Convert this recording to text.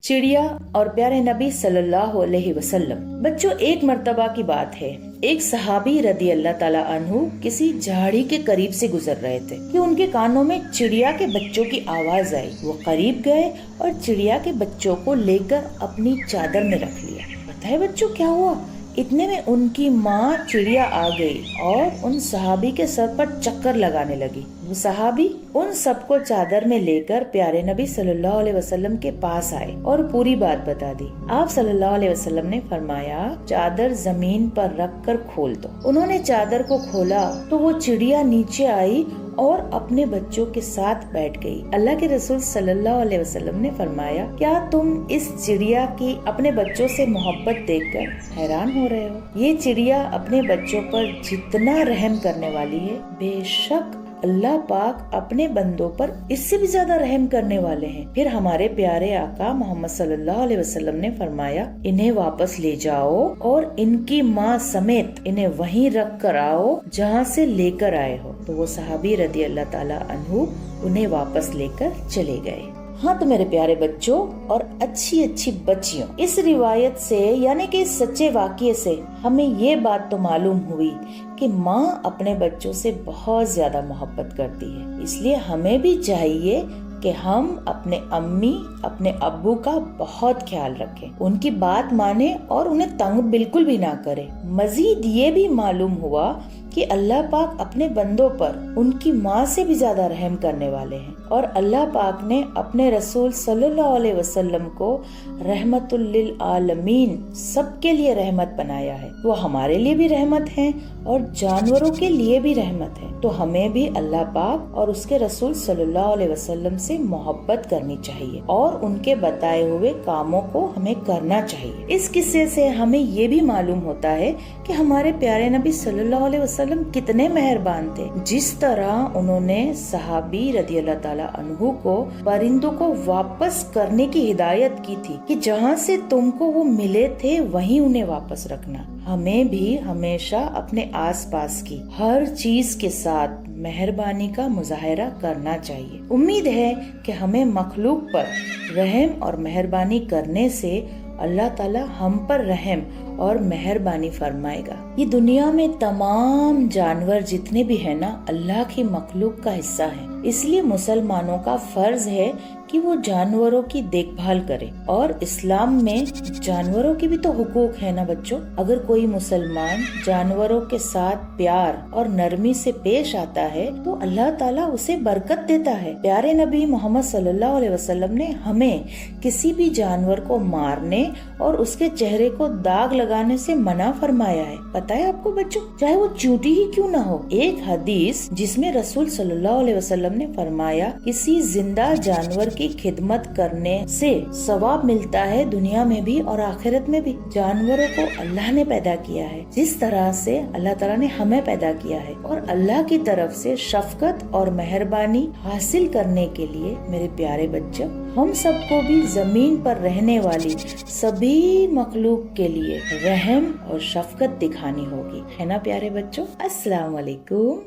चिड़िया और प्यारे नबी सल्लल्लाहु अलैहि वसल्लम। बच्चों, एक मर्तबा की बात है, एक सहाबी रदी अल्लाह ताला अन्हु किसी झाड़ी के करीब से गुजर रहे थे कि उनके कानों में चिड़िया के बच्चों की आवाज आई। वो करीब गए और चिड़िया के बच्चों को लेकर अपनी चादर में रख लिया। पता है बच्चों क्या हुआ? इतने में उनकी माँ चिड़िया आ गई और उन सहाबी के सर पर चक्कर लगाने लगी। वो सहाबी उन सबको चादर में लेकर प्यारे नबी सल्लल्लाहु अलैहि वसल्लम के पास आए और पूरी बात बता दी। आप सल्लल्लाहु अलैहि वसल्लम ने फरमाया, चादर जमीन पर रख कर खोल दो। उन्होंने चादर को खोला तो वो चिड़िया नीचे आई और अपने बच्चों के साथ बैठ गई। अल्लाह के रसूल सल्लल्लाहु अलैहि वसल्लम ने फरमाया, क्या तुम इस चिड़िया की अपने बच्चों से मोहब्बत देखकर हैरान हो रहे हो? ये चिड़िया अपने बच्चों पर जितना रहम करने वाली है, बेशक अल्लाह पाक अपने बंदों पर इससे भी ज्यादा रहम करने वाले हैं। फिर हमारे प्यारे आका मोहम्मद सल्लल्लाहु अलैहि वसल्लम ने फरमाया, इन्हें वापस ले जाओ और इनकी माँ समेत इन्हें वहीं रख कर आओ जहाँ से लेकर आए हो। तो वो सहाबी रदी अल्लाह ताला अन्हु उन्हें वापस लेकर चले गए। हाँ तो मेरे प्यारे बच्चों और अच्छी अच्छी बच्चियों, इस रिवायत से यानी कि इस सच्चे वाक़ये से हमें ये बात तो मालूम हुई कि माँ अपने बच्चों से बहुत ज्यादा मोहब्बत करती है। इसलिए हमें भी चाहिए कि हम अपने अम्मी अपने अब्बू का बहुत ख्याल रखें, उनकी बात माने और उन्हें तंग बिल्कुल भी ना करें। मजीद ये भी मालूम हुआ कि अल्लाह पाक अपने बंदों पर उनकी माँ से भी ज्यादा रहम करने वाले हैं और अल्लाह पाक ने अपने रसूल सल्लल्लाहु अलैहि वसल्लम को रहमतुल लिल आलमीन सबके लिए रहमत बनाया है। वो हमारे लिए भी रहमत हैं और जानवरों के लिए भी रहमत है। तो हमें भी अल्लाह पाक और उसके रसूल सल्लल्लाहु अलैहि वसल्लम से मोहब्बत करनी चाहिए और उनके बताए हुए कामों को हमें करना चाहिए। इस किस्से से हमें ये भी मालूम होता है कि हमारे प्यारे नबी सल्लल्लाहु अलैहि वसल्लम कितने मेहरबान थे। जिस तरह उन्होंने सहाबी रदी अल्लाह ताला अन्हु को परिंदों को वापस करने की हिदायत की थी कि जहाँ से तुमको वो मिले थे वहीं उन्हें वापस रखना। हमें भी हमेशा अपने आसपास की हर चीज के साथ मेहरबानी का मुजाहरा करना चाहिए। उम्मीद है कि हमें मखलूक पर रहम और मेहरबानी करने से अल्लाह ताला हम पर रहम और मेहरबानी फरमाएगा। ये दुनिया में तमाम जानवर जितने भी है ना, अल्लाह की मखलूक का हिस्सा है। इसलिए मुसलमानों का फर्ज है कि वो जानवरों की देखभाल करें। और इस्लाम में जानवरों की भी तो हुकूक है ना बच्चों। अगर कोई मुसलमान जानवरों के साथ प्यार और नरमी से पेश आता है तो अल्लाह ताला उसे बरकत देता है। प्यारे नबी मोहम्मद सल्लल्लाहु अलैहि वसल्लम ने हमें किसी भी जानवर को मारने और उसके चेहरे को दाग लगाने से मना फरमाया है। पता है आपको बच्चों, चाहे वो चूटी ही क्यों ना हो। एक हदीस जिसमें रसूल सल्लल्लाहु अलैहि वसल्लम ने फरमाया, किसी जिंदा जानवर की खिदमत करने से सवाब मिलता है दुनिया में भी और आखिरत में भी। जानवरों को अल्लाह ने पैदा किया है जिस तरह से अल्लाह ताला ने हमें पैदा किया है और अल्लाह की तरफ से शफकत और मेहरबानी हासिल करने के लिए मेरे प्यारे बच्चों, हम सबको भी जमीन पर रहने वाली सभी मखलूक के लिए रहम और शफकत दिखानी होगी, है ना प्यारे बच्चों। अस्सलाम वालेकुम।